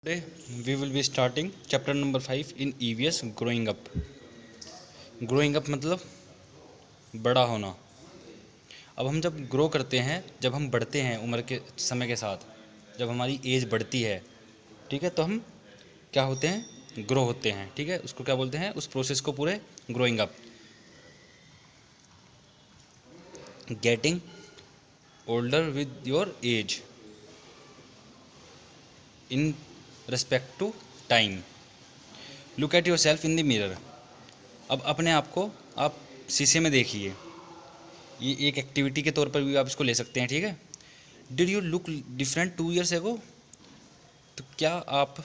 Today we will be starting chapter number 5 in EVS growing up. Growing up मतलब बड़ा होना। अब हम जब ग्रो करते हैं, जब हम बढ़ते हैं उम्र के समय के साथ, जब हमारी एज बढ़ती है, ठीक है, तो हम क्या होते हैं, ग्रो होते हैं। ठीक है, उसको क्या बोलते हैं, उस प्रोसेस को पूरे growing up, getting older with your age in respect to time. Look at yourself in the mirror. अब अपने आप को आप शीशे में देखिए। ये एक एक्टिविटी के तौर पर भी आप इसको ले सकते हैं। ठीक है, did you look different 2 years एगो? तो क्या आप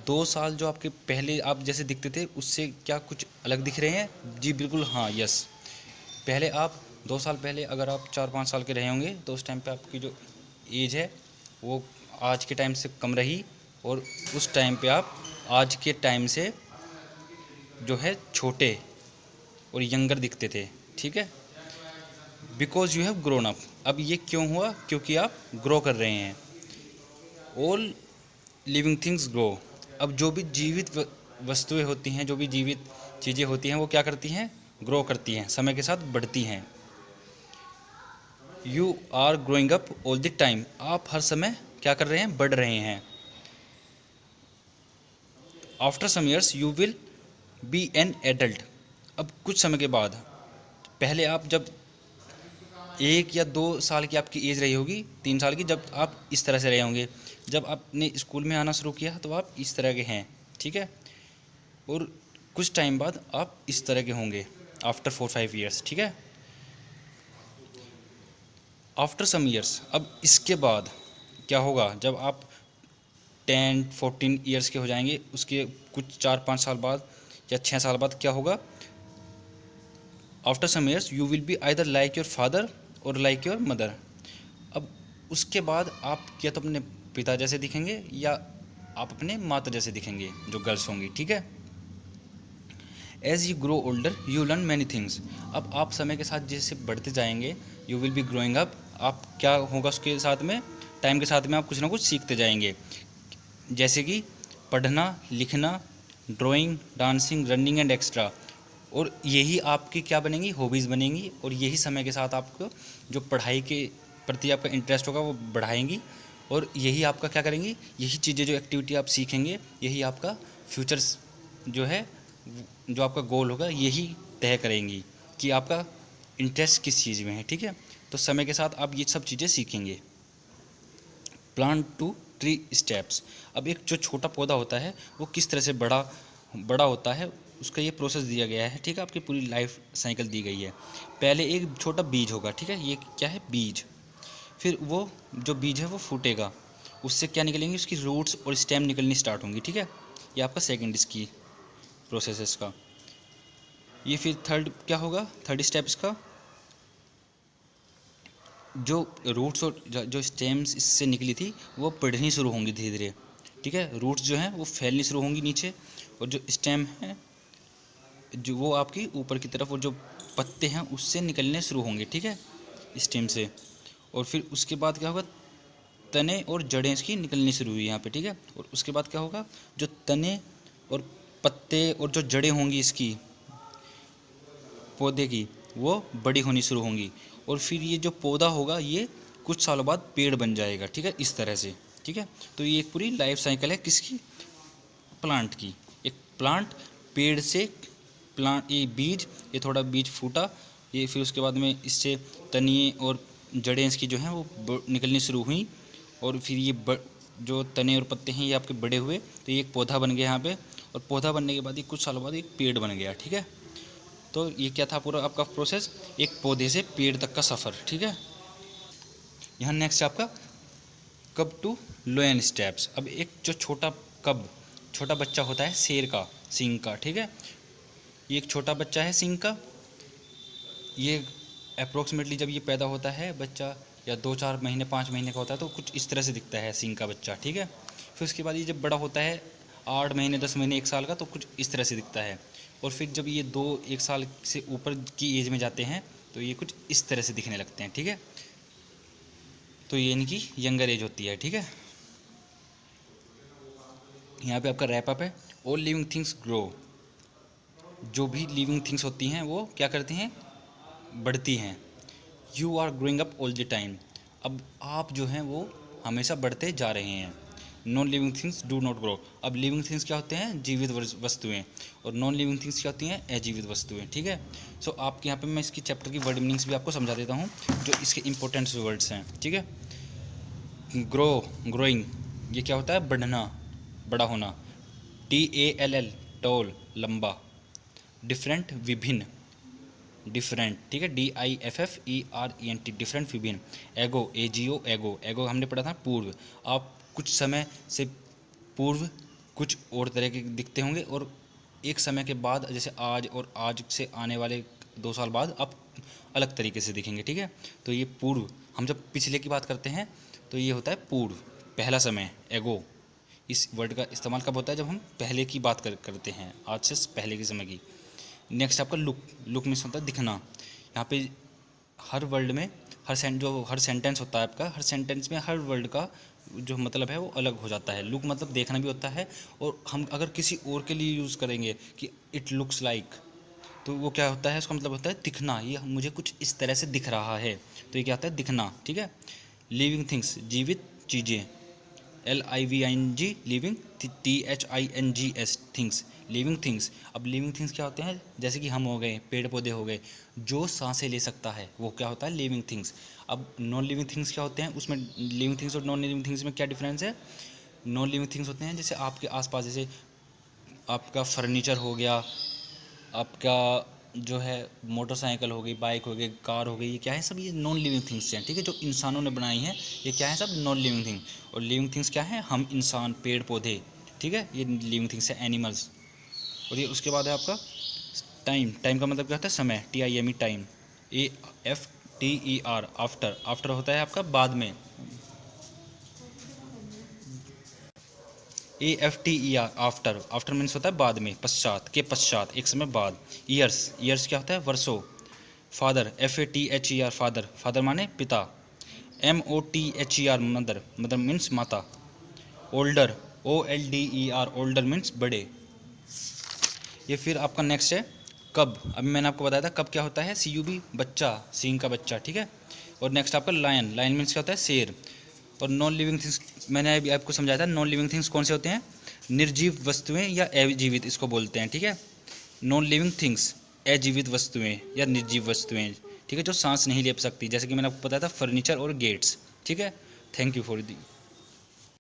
2 साल जो आपके पहले आप जैसे दिखते थे उससे क्या कुछ अलग दिख रहे हैं? जी बिल्कुल हाँ, यस। पहले आप 2 साल पहले अगर आप 4-5 साल के रहे होंगे तो उस टाइम पे आपकी जो एज है वो आज के टाइम से कम रही, और उस टाइम पे आप आज के टाइम से जो है छोटे और यंगर दिखते थे। ठीक है, because you have grown up. अब ये क्यों हुआ? क्योंकि आप ग्रो कर रहे हैं। All living things grow. अब जो भी जीवित वस्तुएं होती हैं, जो भी जीवित चीज़ें होती हैं, वो क्या करती हैं? ग्रो करती हैं, समय के साथ बढ़ती हैं। You are growing up all the time. आप हर समय क्या कर रहे हैं? बढ़ रहे हैं। After some years you will be an adult. अब कुछ समय के बाद, पहले आप जब 1 या 2 साल की आपकी एज रही होगी, 3 साल की, जब आप इस तरह से रहे होंगे। जब आपने स्कूल में आना शुरू किया तो आप इस तरह के हैं। ठीक है, और कुछ टाइम बाद आप इस तरह के होंगे आफ्टर 4-5 years। ठीक है, आफ्टर सम ईयर्स। अब इसके बाद क्या होगा? जब आप 10-14 years के हो जाएंगे, उसके कुछ 4-5 साल बाद या 6 साल बाद क्या होगा? After some years you will be either like your father or like your mother. अब उसके बाद आप या तो अपने पिता जैसे दिखेंगे या आप अपने माता जैसे दिखेंगे, जो गर्ल्स होंगी। ठीक है, as you grow older you learn many things. अब आप समय के साथ जैसे बढ़ते जाएंगे, you will be growing up. आप क्या होगा उसके साथ में? टाइम के साथ में आप कुछ ना कुछ सीखते जाएंगे, जैसे कि पढ़ना, लिखना, drawing, dancing, running and extra. और यही आपकी क्या बनेंगी? हॉबीज़ बनेंगी। और यही समय के साथ आपको जो पढ़ाई के प्रति आपका इंटरेस्ट होगा वो बढ़ाएंगी, और यही आपका क्या करेंगी? यही चीज़ें, जो एक्टिविटी आप सीखेंगे, यही आपका फ्यूचर्स जो है, जो आपका गोल होगा, यही तय करेंगी कि आपका इंटरेस्ट किस चीज़ में है। ठीक है, तो समय के साथ आप ये सब चीज़ें सीखेंगे। Plant to tree steps. अब एक जो छोटा पौधा होता है वो किस तरह से बड़ा बड़ा होता है, उसका ये प्रोसेस दिया गया है। ठीक है, आपकी पूरी लाइफ साइकिल दी गई है। पहले एक छोटा बीज होगा। ठीक है, ये क्या है? बीज। फिर वो जो बीज है वो फूटेगा, उससे क्या निकलेंगे? उसकी रूट्स और स्टेम निकलनी स्टार्ट होंगी। ठीक है, ये आपका सेकेंड इसकी प्रोसेस है इसका। ये फिर थर्ड क्या होगा? थर्ड स्टेप इसका, जो रूट्स और जो स्टेम्स इससे निकली थी वो बढ़नी शुरू होंगी धीरे धीरे। ठीक है, रूट्स जो हैं वो फैलनी शुरू होंगी नीचे, और जो स्टेम है जो वो आपकी ऊपर की तरफ, और जो पत्ते हैं उससे निकलने शुरू होंगे। ठीक है, स्टेम से। और फिर उसके बाद क्या होगा? तने और जड़ें इसकी निकलनी शुरू हुई यहाँ पे। ठीक है, और उसके बाद क्या होगा? जो तने और पत्ते और जो जड़ें होंगी इसकी पौधे की, वो बड़ी होनी शुरू होंगी। और फिर ये जो पौधा होगा ये कुछ सालों बाद पेड़ बन जाएगा। ठीक है, इस तरह से। ठीक है, तो ये एक पूरी लाइफ साइकिल है किसकी? प्लांट की। एक प्लांट, पेड़ से प्लांट, ये बीज, ये थोड़ा बीज फूटा, ये फिर उसके बाद में इससे तनिए और जड़ें इसकी जो हैं वो निकलनी शुरू हुई, और फिर ये जो तने और पत्ते हैं ये आपके बड़े हुए, तो ये एक पौधा बन गया यहाँ पे। और पौधा बनने के बाद ये कुछ सालों बाद एक पेड़ बन गया। ठीक है, तो ये क्या था पूरा आपका प्रोसेस? एक पौधे से पेड़ तक का सफ़र। ठीक है, यहाँ नेक्स्ट आपका कब टू लोयन स्टेप्स। अब एक जो छोटा बच्चा होता है शेर का, सिंह का। ठीक है, ये एक छोटा बच्चा है सिंह का। ये अप्रोक्सीमेटली जब ये पैदा होता है बच्चा, या 2-4 महीने 5 महीने का होता है, तो कुछ इस तरह से दिखता है सिंह का बच्चा। ठीक है, फिर उसके बाद ये जब बड़ा होता है 8 महीने 10 महीने 1 साल का, तो कुछ इस तरह से दिखता है। और फिर जब ये 1 साल से ऊपर की एज में जाते हैं तो ये कुछ इस तरह से दिखने लगते हैं। ठीक है, तो ये इनकी यंगर एज होती है। ठीक है, यहाँ पे आपका रैप अप है। ऑल लिविंग थिंग्स ग्रो, जो भी लिविंग थिंग्स होती हैं वो क्या करती हैं, बढ़ती हैं। You are growing up all the time, अब आप जो हैं वो हमेशा बढ़ते जा रहे हैं। Non living things do not grow, अब लिविंग थिंग्स क्या होते हैं, जीवित वस्तुएं, और नॉन लिविंग थिंग्स क्या होती हैं, अजीवित वस्तुएं। ठीक है, सो आपके यहाँ पे मैं इसकी चैप्टर की वर्ड मीनिंग्स भी आपको समझा देता हूँ, जो इसके इंपॉर्टेंट वर्ड्स हैं। ठीक है, ग्रो, ग्रोइंग, ये क्या होता है, बढ़ना, बड़ा होना। TALL, टॉल, लंबा। डिफरेंट, विभिन्न, डिफरेंट। ठीक है, DIFFERENT, डिफरेंट, विभिन्न। एगो, AGO, एगो, एगो हमने पढ़ा था पूर्व। आप कुछ समय से पूर्व कुछ और तरह के दिखते होंगे, और एक समय के बाद, जैसे आज, और आज से आने वाले 2 साल बाद आप अलग तरीके से दिखेंगे। ठीक है, तो ये पूर्व, हम जब पिछले की बात करते हैं तो ये होता है पूर्व, पहला समय, एगो। इस वर्ड का इस्तेमाल कब होता है, जब हम पहले की बात करते हैं, आज से पहले के समय की। नेक्स्ट आपका लुक, लुक मीन्स होता है दिखना। यहाँ पे हर वर्ड में हर सेंटेंस होता है आपका, हर सेंटेंस में हर वर्ड का जो मतलब है वो अलग हो जाता है। लुक मतलब देखना भी होता है, और हम अगर किसी और के लिए यूज़ करेंगे कि इट लुक्स लाइक, तो वो क्या होता है, उसका मतलब होता है दिखना, ये मुझे कुछ इस तरह से दिख रहा है, तो ये क्या होता है, दिखना। ठीक है, लिविंग थिंग्स, जीवित चीज़ें, LIVING, living, THINGS, things, living things. अब लिविंग थिंग्स क्या होते हैं, जैसे कि हम हो गए, पेड़ पौधे हो गए, जो सांसें ले सकता है वो क्या होता है, लिविंग थिंग्स। अब नॉन लिविंग थिंग्स क्या होते हैं, उसमें लिविंग थिंग्स और नॉन लिविंग थिंग्स में क्या डिफरेंस है। नॉन लिविंग थिंग्स होते हैं जैसे आपके आसपास, जैसे आपका फर्नीचर हो गया, आपका जो है मोटरसाइकिल हो गई, बाइक हो गई, कार हो गई, ये क्या है, सब ये नॉन लिविंग थिंग्स हैं। ठीक है, जो इंसानों ने बनाई हैं, ये क्या है, सब नॉन लिविंग थिंग। और लिविंग थिंग्स क्या है, हम इंसान, पेड़ पौधे। ठीक है, ये लिविंग थिंग्स है, एनिमल्स। और ये उसके बाद है आपका टाइम, टाइम का मतलब क्या होता है, समय, TIME, time, AFTER, after, after होता है आपका बाद में, AFTER, आफ्टर, आफ्टर मीन्स होता है बाद में, पश्चात, के पश्चात, एक समय बाद। ईयर्स, ईयर्स क्या होता है, वर्षों। फादर, FATHER, फादर, फादर माने पिता। MOTHER, मदर, मदर मीन्स माता। ओल्डर, OLDER, ओल्डर मीन्स बड़े। ये फिर आपका नेक्स्ट है कब। अभी मैंने आपको बताया था कब क्या होता है, CUB, बच्चा, सींग का बच्चा। ठीक है, और नेक्स्ट आपका लायन, लायन मीन्स क्या होता है, शेर। और नॉन लिविंग थिंग्स मैंने अभी आपको समझाया था, नॉन लिविंग थिंग्स कौन से होते हैं, निर्जीव वस्तुएं या अजीवित, इसको बोलते हैं। ठीक है, नॉन लिविंग थिंग्स, अजीवित वस्तुएं या निर्जीव वस्तुएं। ठीक है, जो सांस नहीं ले सकती, जैसे कि मैंने आपको बताया था फर्नीचर और गेट्स। ठीक है, थैंक यू फॉर दी।